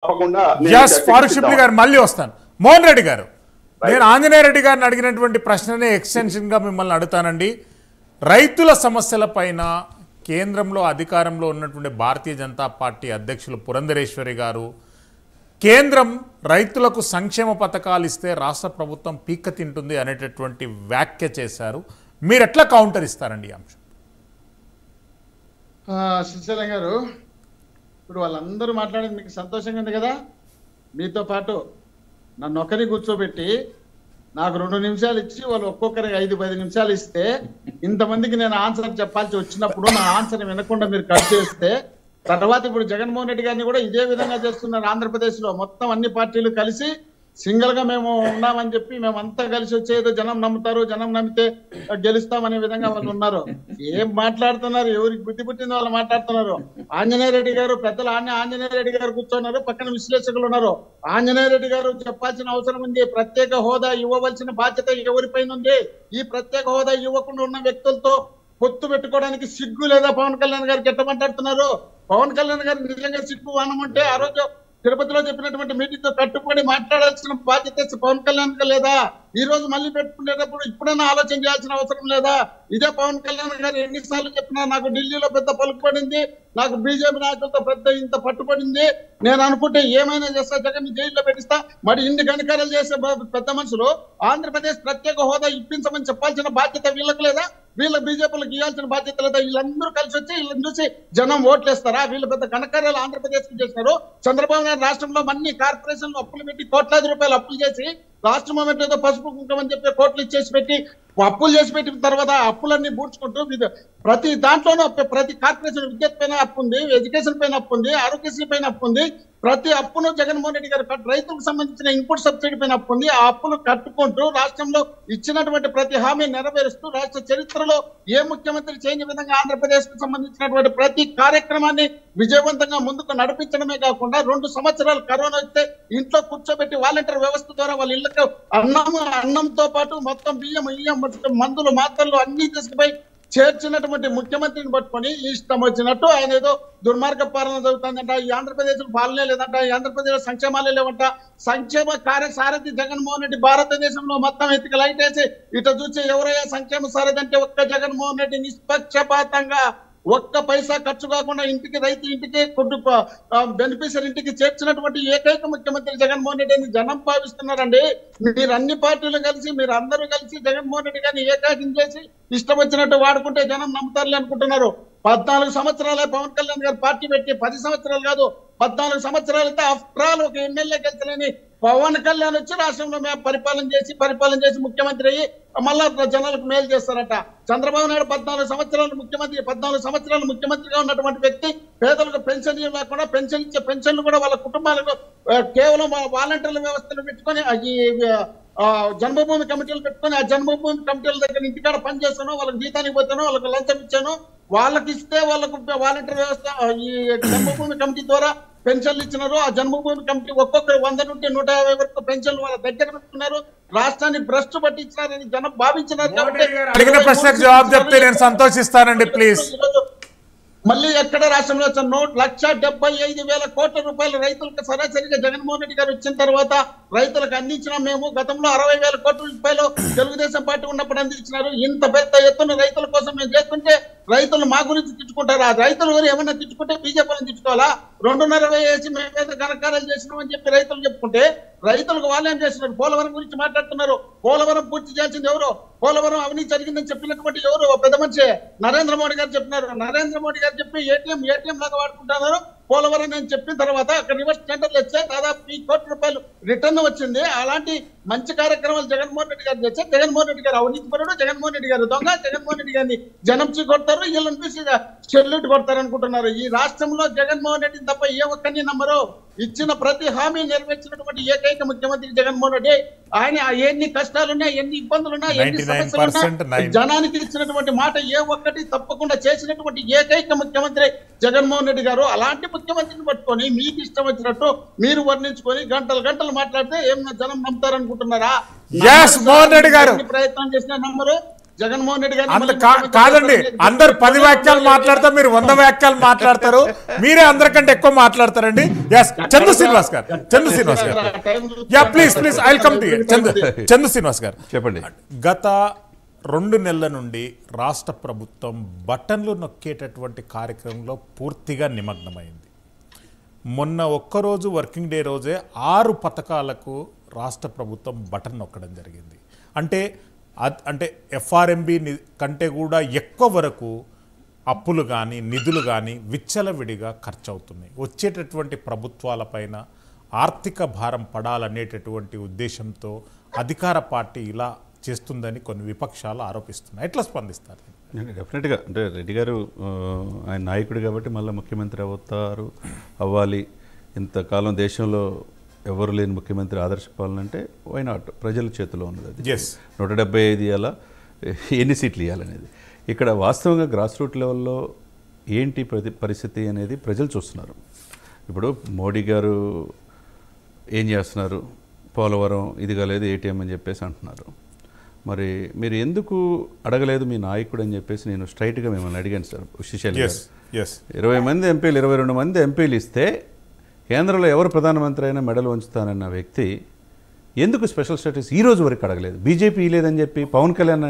తప్పకుండా ఫారూక్ షిబ్లీ గారు మళ్ళీ వస్తాను. మోహన్ రెడ్డి గారు, నేను ఆంజనేయ రెడ్డి గారిని అడిగినటువంటి ప్రశ్ననే ఎక్స్టెన్షన్గా మిమ్మల్ని అడుగుతానండి. రైతుల సమస్యల పైన కేంద్రంలో అధికారంలో ఉన్నటువంటి భారతీయ జనతా పార్టీ అధ్యక్షులు పురంధరేశ్వరి గారు కేంద్రం రైతులకు సంక్షేమ పథకాలు ఇస్తే రాష్ట్ర ప్రభుత్వం పీక్క తింటుంది అనేటటువంటి వ్యాఖ్య చేశారు. మీరు ఎట్లా కౌంటర్ ఇస్తారండి ఈ అంశం? శ్రీశైలం గారు, ఇప్పుడు వాళ్ళందరూ మాట్లాడేది మీకు సంతోషంగా ఉంది కదా. మీతో పాటు నన్ను ఒకరిని కూర్చోబెట్టి నాకు 2 నిమిషాలు ఇచ్చి వాళ్ళు ఒక్కొక్కరికి 5-10 నిమిషాలు ఇస్తే ఇంతమందికి నేను ఆన్సర్ చెప్పాల్సి వచ్చినప్పుడు నా ఆన్సర్ వినకుండా మీరు కట్ చేస్తే తర్వాత ఇప్పుడు జగన్మోహన్ రెడ్డి గారిని కూడా ఇదే విధంగా చేస్తున్నారు. ఆంధ్రప్రదేశ్ లో మొత్తం అన్ని పార్టీలు కలిసి సింగిల్ గా మేము ఉన్నామని చెప్పి మేమంతా కలిసి వచ్చేదో జనం నమ్ముతారు, జనం నమ్మితే గెలుస్తామనే విధంగా వాళ్ళు ఉన్నారు. ఏం మాట్లాడుతున్నారు? ఎవరికి బుద్ధి పుట్టిందో వాళ్ళు మాట్లాడుతున్నారు. ఆంజనేయ రెడ్డి గారు పెద్దలు ఆంజనేయ రెడ్డి గారు కూర్చున్నారు, పక్కన విశ్లేషకులు ఉన్నారు. ఆంజనేయ రెడ్డి గారు చెప్పాల్సిన అవసరం ఉంది. ప్రత్యేక హోదా ఇవ్వవలసిన బాధ్యత ఎవరిపైన ఉంది? ఈ ప్రత్యేక హోదా ఇవ్వకుండా ఉన్న వ్యక్తులతో పొత్తు పెట్టుకోవడానికి సిగ్గు లేదా? పవన్ కళ్యాణ్ గారికి ఎట్ట మాట్లాడుతున్నారు? పవన్ కళ్యాణ్ గారు నిజంగా సిగ్గు వానం ఉంటే ఆ రోజు తిరుపతిలో చెప్పినటువంటి మీటింగ్ తో కట్టుబడి మాట్లాడాల్సిన బాధ్యత పవన్ కళ్యాణ్ లేదా? ఈ రోజు మళ్ళీ పెట్టుకునేటప్పుడు ఇప్పుడైనా ఆలోచన చేయాల్సిన అవసరం లేదా? ఇదే పవన్ కళ్యాణ్ గారు ఎన్నిసార్లు చెప్పినా నాకు ఢిల్లీలో పెద్ద పలుకుపడింది, నాకు బీజేపీ నాయకులతో పెద్ద ఇంత పట్టుబడింది, నేను అనుకుంటే ఏమైనా చేస్తా, జగన్ జైల్లో పెట్టిస్తా. మరి ఇన్ని గణకారాలు చేసే పెద్ద మనుషులు ఆంధ్రప్రదేశ్ ప్రత్యేక హోదా ఇప్పించమని చెప్పాల్సిన బాధ్యత వీళ్ళకి లేదా? వీళ్ళ బీజేపీలకు ఇవ్వాల్సిన బాధ్యత లేదా? వీళ్ళందరూ కలిసి వచ్చి వీళ్ళని చూసి జనం ఓట్లేస్తారా? వీళ్ళు పెద్ద ఘనకార్యాలు ఆంధ్రప్రదేశ్ కి చేసినారు. చంద్రబాబు నాయుడు రాష్ట్రంలో అన్ని కార్పొరేషన్లు అప్పులు పెట్టి కోట్లాది రూపాయలు అప్పులు చేసి రాష్ట్రం ఏదో పసుపు కుంకమని చెప్పి కోట్లు ఇచ్చేసి పెట్టి అప్పులు చేసి పెట్టిన తర్వాత అప్పులన్నీ పూడ్చుకుంటూ ప్రతి దాంట్లోనూ ప్రతి కార్పొరేషన్ విద్యుత్ పైన అప్పు ఉంది, ఎడ్యుకేషన్ పైన అప్పు ఉంది, ఆరోగ్యశ్రీ పైన అప్పు ఉంది. ప్రతి అప్పును జగన్మోహన్ రెడ్డి గారు రైతులకు సంబంధించిన ఇన్పుట్ సబ్సిడీ పైన అప్పు ఉంది. ఆ అప్పులు కట్టుకుంటూ రాష్ట్రంలో ఇచ్చినటువంటి ప్రతి హామీ నెరవేరుస్తూ రాష్ట్ర చరిత్రలో ఏ ముఖ్యమంత్రి చేయని విధంగా ఆంధ్రప్రదేశ్ కు సంబంధించినటువంటి ప్రతి కార్యక్రమాన్ని విజయవంతంగా ముందుకు నడిపించడమే కాకుండా 2 సంవత్సరాలు కరోనా వస్తే ఇంట్లో కూర్చోబెట్టి వాలంటీర్ వ్యవస్థ ద్వారా వాళ్ళ ఇళ్లకు అన్నంతో పాటు మొత్తం బియ్యం మందులు మాత్రలు అన్ని తీసుకుపోయి చేర్చినటువంటి ముఖ్యమంత్రిని పట్టుకొని ఇష్టం వచ్చినట్టు ఆయన ఏదో దుర్మార్గ పాలన జరుగుతుందంట, ఈ ఆంధ్రప్రదేశ్ పాలనే లేదంట, ఈ ఆంధ్రప్రదేశ్ సంక్షేమాలే లేవంట. సంక్షేమ కార్యసారథి జగన్మోహన్ రెడ్డి భారతదేశంలో మొత్తం ఎత్తికి లైట్ వేసి ఇట చూసి ఎవరయ్యా సంక్షేమ సారథి అంటే ఒక్క జగన్మోహన్ రెడ్డి నిష్పక్షపాతంగా ఒక్క పైసా ఖర్చు కాకుండా ఇంటికి రైతు ఇంటికి బెనిఫిషియర్ ఇంటికి చేర్చినటువంటి ఏకైక ముఖ్యమంత్రి జగన్మోహన్ రెడ్డి అని జనం భావిస్తున్నారండి. మీరు అన్ని పార్టీలు కలిసి మీరు అందరూ కలిసి జగన్మోహన్ రెడ్డి గారిని ఏకాకిం చేసి ఇష్టం వచ్చినట్టు వాడుకుంటే జనం నమ్ముతారులే అనుకుంటున్నారు. 14 సంవత్సరాలే పవన్ కళ్యాణ్ గారు పార్టీ పెట్టి 10 సంవత్సరాలు కాదు 14 సంవత్సరాలైతే ఆఫ్టర్ ఆల్ ఒక ఎమ్మెల్యే గెలిచలేని పవన్ కళ్యాణ్ వచ్చి రాష్ట్రంలో మేము పరిపాలన చేసి ముఖ్యమంత్రి అయ్యి మళ్ళా జనాలకు మేలు చేస్తారట. చంద్రబాబు నాయుడు 14 సంవత్సరాలు ముఖ్యమంత్రిగా ఉన్నటువంటి వ్యక్తి పేదలకు పెన్షన్ ఇవ్వకుండా పెన్షన్ ఇచ్చే పెన్షన్లు కూడా వాళ్ళ కుటుంబాలకు కేవలం వాలంటీర్ల వ్యవస్థను పెట్టుకొని జన్మభూమి కమిటీలు పెట్టుకొని ఆ జన్మభూమి కమిటీల దగ్గర ఇంటికాడ పని చేస్తాను, వాళ్ళకి జీతానికి పోతాను, వాళ్ళకి లంచం ఇచ్చాను, వాళ్ళకి ఇస్తే వాళ్ళకు వాలంటీర్ వ్యవస్థ ఈ జన్మభూమి కమిటీ ద్వారా పెన్షన్లు ఇచ్చినారు. ఆ జన్మభూమి కమిటీ ఒక్కొక్కరు 100 నుండి 150 వరకు పెన్షన్లు వాళ్ళ దగ్గర పెట్టుకున్నారు. రాష్ట్రాన్ని భ్రష్టు పట్టించినారని జనం భావించినారు. అడిగిన ప్రశ్నకు జవాబు చెప్తే నేను సంతోషిస్తానండి ప్లీజ్. మళ్ళీ ఎక్కడ రాష్ట్రంలో 1,75,000 కోట్ల రూపాయలు రైతులకు సరాసరిగా జగన్మోహన్ రెడ్డి గారు వచ్చిన తర్వాత రైతులకు అందించిన మేము గతంలో 60,000 కోట్ల రూపాయలు తెలుగుదేశం పార్టీ ఉన్నప్పుడు అందించినారు. ఇంత పెద్ద ఎత్తున రైతుల కోసం మేము చేస్తుంటే రైతులు మా గురించి తిట్టుకుంటారు. ఆ రైతులు ఏమన్నా తిట్టుకుంటే బీజేపీని తిట్టుకోవాలా? 2.5 వేసి మేము ఘనకార్యాలు చేసినామని చెప్పి రైతులు చెప్పుకుంటే రైతులకు వాళ్ళు ఏం చేస్తున్నారు? పోలవరం గురించి మాట్లాడుతున్నారు. పోలవరం పూర్తి చేయాల్సింది ఎవరు? పోలవరం అవినీతి జరిగిందని చెప్పినటువంటి ఎవరు? పెద్ద మనిషి నరేంద్ర మోడీ గారు చెప్పినారు. నరేంద్ర మోడీ గారు చెప్పి ఏటీఎం లాగా వాడుకుంటున్నారు. పోలవరం అని చెప్పిన తర్వాత అక్కడ రివర్స్ టెండర్లు వచ్చాయి, దాదాపు 1 కోటి రూపాయలు రిటర్న్ వచ్చింది. అలాంటి మంచి కార్యక్రమాలు జగన్మోహన్ రెడ్డి గారు చేస్తే జగన్మోహన్ రెడ్డి గారు అవినీతిపరుడు, జగన్మోహన్ రెడ్డి గారు దొంగ, జగన్మోహన్ రెడ్డి గారిని జనం కొడతారు, వీళ్ళని చూసి చెల్లుట్ కొడతారు అనుకుంటున్నారు. ఈ రాష్ట్రంలో జగన్మోహన్ రెడ్డిని తప్ప ఏ ఒక్కరిని నమ్మరు. ఇచ్చిన ప్రతి హామీ నెరవేర్చినటువంటి ఏకైక ముఖ్యమంత్రి జగన్మోహన్ రెడ్డి. ఆయన ఎన్ని కష్టాలున్నా, ఎన్ని ఇబ్బందులున్నా, ఎన్ని సమస్యలున్నా జనానికి ఇచ్చినటువంటి మాట ఏ ఒక్కటి తప్పకుండా చేసినటువంటి ఏకైక ముఖ్యమంత్రి జగన్మోహన్ రెడ్డి గారు. అలాంటి ముఖ్యమంత్రిని పట్టుకొని మీకు ఇష్టం వచ్చినట్టు మీరు వర్ణించుకొని గంటలు మాట్లాడితే ఏమన్నా జనం నమ్ముతారనుకుంటున్నారా? మోహన్ రెడ్డి గారు ప్రయత్నం చేసినా నమ్మరు. జగన్మోహన్ రెడ్డి గారిని అంత మళ్ళీ ముఖ్యమంత్రి కాదండి, చేస్తారని అందరు 10 వ్యాఖ్యలు మాట్లాడతారు, మీరు 100 వ్యాఖ్యలు మాట్లాడతారు, మీరే అందరికంటే ఎక్కువ మాట్లాడతారండి. ఎస్, చందు శ్రీనివాస్ గారు, చందు శ్రీనివాస్ గారు, yeah please please I will come to you. Chandu Srinivas గారు చెప్పండి. గత 2 నెలల నుండి రాష్ట్ర ప్రభుత్వం బటన్లు నొక్కేటటువంటి కార్యక్రమంలో పూర్తిగా నిమగ్నమైంది. మొన్న ఒక్కరోజు వర్కింగ్ డే రోజే 6 పథకాలకు రాష్ట్ర ప్రభుత్వం బటన్ నొక్కడం జరిగింది. అంటే ఎఫ్ఆర్ఎంబి కంటే కూడా ఎక్కువ వరకు అప్పులు కానీ నిధులు కానీ విచ్చలవిడిగా ఖర్చు అవుతున్నాయి. వచ్చేటటువంటి ప్రభుత్వాలపైన ఆర్థిక భారం పడాలనేటటువంటి ఉద్దేశంతో అధికార పార్టీ ఇలా చేస్తుందని కొన్ని విపక్షాలు ఆరోపిస్తున్నాయి. ఎట్లా స్పందిస్తారు? డెఫినెట్గా అంటే రెడ్డి గారు ఆయన నాయకుడు కాబట్టి మళ్ళీ ముఖ్యమంత్రి అవ్వాలి, ఇంతకాలం దేశంలో ఎవరు లేని ముఖ్యమంత్రి ఆదర్శపాలనంటే వై నాట్, ప్రజల చేతిలో ఉన్నది అది. 175 ఇవ్వాలా, ఎన్ని సీట్లు ఇవ్వాలనేది. ఇక్కడ వాస్తవంగా గ్రాస్ రూట్ లెవెల్లో ఏంటి పరిస్థితి అనేది ప్రజలు చూస్తున్నారు. ఇప్పుడు మోడీ గారు ఏం చేస్తున్నారు, పోలవరం ఇది కాలేదు ఏటీఎం అని చెప్పేసి అంటున్నారు. మరి మీరు ఎందుకు అడగలేదు మీ నాయకుడు అని చెప్పేసి నేను స్ట్రైట్గా మిమ్మల్ని అడిగాను సార్. శిశల్ గారు 20 మంది ఎంపీలు 22 మంది ఎంపీలు ఇస్తే కేంద్రంలో ఎవరు ప్రధానమంత్రి అయినా మెడలు ఉంచుతానన్న వ్యక్తి ఎందుకు స్పెషల్ స్టేటస్ ఈ రోజు వరకు అడగలేదు? బీజేపీ లేదని చెప్పి పవన్ కళ్యాణ్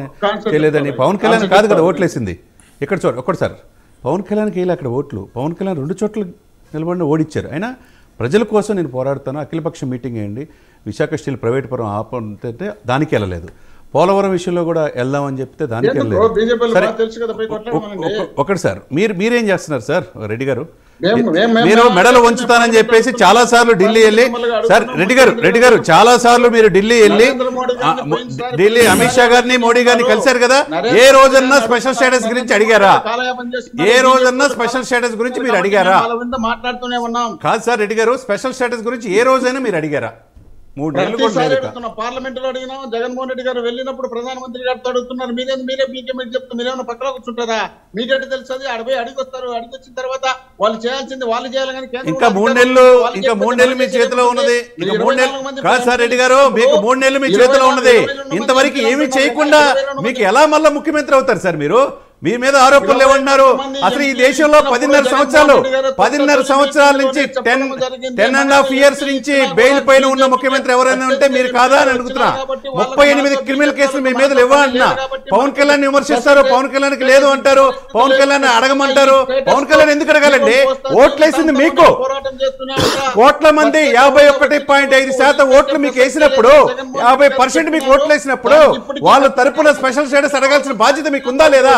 చేయలేదని, పవన్ కళ్యాణ్ కాదు కదా ఓట్లేసింది ఇక్కడ ఒక్కటి సార్, పవన్ కళ్యాణ్కి వేయలే అక్కడ ఓట్లు, పవన్ కళ్యాణ్ 2 చోట్ల నిలబడిన ఓడిచ్చారు. అయినా ప్రజల కోసం నేను పోరాడుతాను, అఖిలపక్ష మీటింగ్ వేయండి, విశాఖ స్టీల్ ప్రైవేట్ పరం ఆపంటే దానికి వెళ్ళలేదు, పోలవరం విషయంలో కూడా వెళ్దామని చెప్తే దానికి వెళ్ళలేదు. ఒకటి సార్, మీరేం చేస్తున్నారు సార్ రెడ్డి గారు? మీరు మెడలు వంచుతానని చెప్పేసి చాలా సార్లు ఢిల్లీ వెళ్ళి, సార్ రెడ్డి గారు చాలా సార్లు మీరు ఢిల్లీ అమిత్ షా గారిని మోడీ గారిని కలిశారు కదా, ఏ రోజన్నా స్పెషల్ స్టేటస్ గురించి అడిగారా? ఏ రోజన్నా స్పెషల్ స్టేటస్ గురించి మీరు అడిగారా? కాదు సార్ రెడ్డి గారు, స్పెషల్ స్టేటస్ గురించి ఏ రోజైనా మీరు అడిగారా? 3 నెలలు పార్లమెంట్ లో అడిగినాం, జగన్మోహన్ రెడ్డి గారు వెళ్ళినప్పుడు ప్రధానమంత్రి గారితో అడుగుతున్నారు, మీరే బీకేమీ చెప్తారు, మీరేమన్నా పక్కన కూర్చుంటారా? మీకేంటి తెలుసు? అడిగి వస్తారు, అడిగి వచ్చిన తర్వాత వాళ్ళు చేయాల్సింది వాళ్ళు చేయాలి. కానీ ఇంకా 3 నెలలు మీ చేతిలో ఉన్నది. కాదు సార్ రెడ్డి గారు, మీకు 3 నెలలు మీ చేతిలో ఉన్నది. ఇంతవరకు ఏమీ చేయకుండా మీకు ఎలా మళ్ళీ ముఖ్యమంత్రి అవుతారు సార్? మీరు మీ మీద ఆరోపణలు ఏమన్నారు? అసలు ఈ దేశంలో 10.5 సంవత్సరాల నుంచి 10.5 years నుంచి బెయిల్ పైన ఉన్న ముఖ్యమంత్రి ఎవరైనా ఉంటే మీరు కాదా అని అడుగుతున్నా. 38 క్రిమినల్ కేసులు మీ మీద ఇవ్వాలన్నా, పవన్ కళ్యాణ్ విమర్శిస్తారు, పవన్ కళ్యాణ్కి లేదు అంటారు, పవన్ కళ్యాణ్ అడగమంటారు. పవన్ కళ్యాణ్ ఎందుకు అడగాలండి? ఓట్లేసింది మీకు, కోట్ల మంది 51.5% ఓట్లు మీకు వేసినప్పుడు, 50% మీకు ఓట్లు వేసినప్పుడు వాళ్ళ తరపున స్పెషల్ స్టేటస్ అడగాల్సిన బాధ్యత మీకు ఉందా లేదా?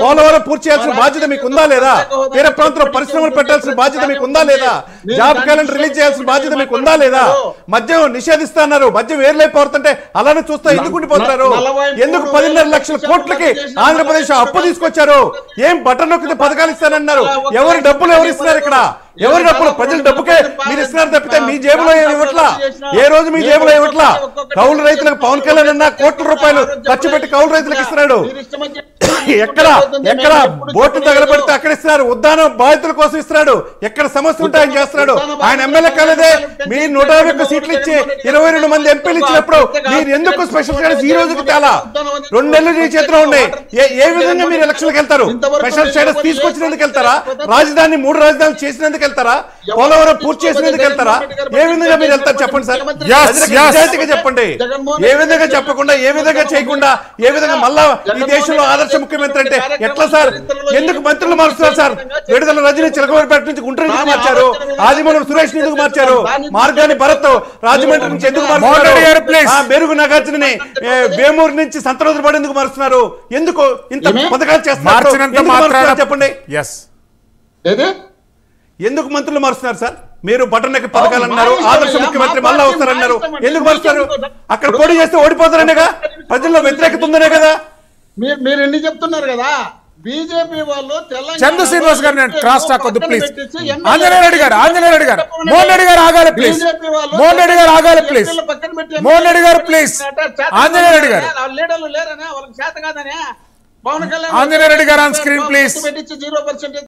పోలవరం పూర్తి చేయాల్సిన బాధ్యత మీకు ఉందా లేదా? తీర ప్రాంతంలో పరిశ్రమలు పెట్టాల్సిన బాధ్యత మీకు ఉందా లేదా? జాబ్ క్యాలెండర్ రిలీజ్ చేయాల్సిన బాధ్యత మీకు ఉందా లేదా? మద్యం నిషేధిస్తున్నారు, మద్యం వేర్లైపోతుంటే అలానే చూస్తా ఎందుకు ఉండిపోతున్నారు? ఎందుకు 10.5 లక్షల కోట్లకి ఆంధ్రప్రదేశ్ అప్పు తీసుకొచ్చారు? ఏం బటన్ నొక్కితే పథకాలు ఇస్తారన్నారు? ఎవరి డబ్బులు ఎవరు ఇస్తున్నారు? ఇక్కడ ఎవరి డబ్బులు? ప్రజల డబ్బుకే మీరు ఇస్తున్నారు తప్పితే మీ జేబులో ఏమి ఇవ్వట్లా. ఏ రోజు మీ జేబులో ఇవ్వట్లా. కౌలు రైతులకు పవన్ కళ్యాణ్ అన్న కోట్ల రూపాయలు ఖర్చు పెట్టి కౌలు రైతులకు ఇస్తున్నాడు. ఎక్కడ బోట్లు తగలబెడితే అక్కడ ఇస్తున్నారు, ఉద్దానం బాధితుల కోసం ఇస్తున్నాడు. ఎక్కడ సమస్య ఉంటే ఆయన చేస్తున్నాడు. ఆయన ఎమ్మెల్యే కాలేదే, మీరు 151 సీట్లు ఇచ్చి 22 మంది ఎంపీలు ఇచ్చినప్పుడు మీరు ఎందుకు స్పెషల్ స్టేటస్ ఈ రోజుకి తేలా? 2 నెలలు మీ చేతిలో ఉన్నాయి. ఏ విధంగా మీరు ఎలక్షన్కి వెళ్తారు? స్పెషల్ స్టేటస్ తీసుకొచ్చినందుకు వెళ్తారా? రాజధాని 3 రాజధానులు చేసినందుకు వెళ్తారా? పోలవరం పూర్తి చేసినందుకు వెళ్తారా? ఏ విధంగా మీరు వెళ్తారు చెప్పండి సార్, నిజాయితీగా చెప్పండి. ఏ విధంగా చెప్పకుండా, ఏ విధంగా చేయకుండా, ఏ విధంగా మళ్ళా ఈ దేశంలో ఆదర్శ ముఖ్యమంత్రి అంటే ఎట్లా సార్? ఎందుకు మంత్రులు మారుస్తున్నారు సార్? విడుదల రజని చిలకలూరిపేట నుంచి గుంటూరు ఎందుకు మార్చారు? ఆదిమూలపు సురేష్ ఎందుకు మార్చారు? మార్గాని భరత్ రాజమండ్రి నుంచి ఎందుకు మార్చారు? మెరుగు నాగార్జునని వేమూరు నుంచి సంతరోజుపడి ఎందుకు మారుస్తున్నారు? ఎందుకు ఇంత పథకాలు చేస్తున్నారు చెప్పండి. ఎందుకు మంత్రులు మారుస్తున్నారు సార్? మీరు బటన్ ఎక్కి పథకాలు అన్నారు, ఆదర్శ ముఖ్యమంత్రి మళ్ళా వస్తారన్నారు. ఎందుకు మారుస్తారు? అక్కడ పోటీ చేస్తే ఓడిపోతారనేగా, ప్రజల్లో వ్యతిరేకత ఉందనే కదా. మీరు ఎన్ని చెప్తున్నారు కదా, బీజేపీ వాళ్ళు చందు శ్రీనివాస్ గారు నేను క్రాస్ టాక్ వద్దు ప్లీజ్. ఆంజనేయ రెడ్డి గారు మోహన్ రెడ్డి గారు ఆగాలి ప్లీజ్. మోహన్ రెడ్డి గారు ఆంజనేయ రెడ్డి గారు ఆన్ స్క్రీన్ ప్లీజ్.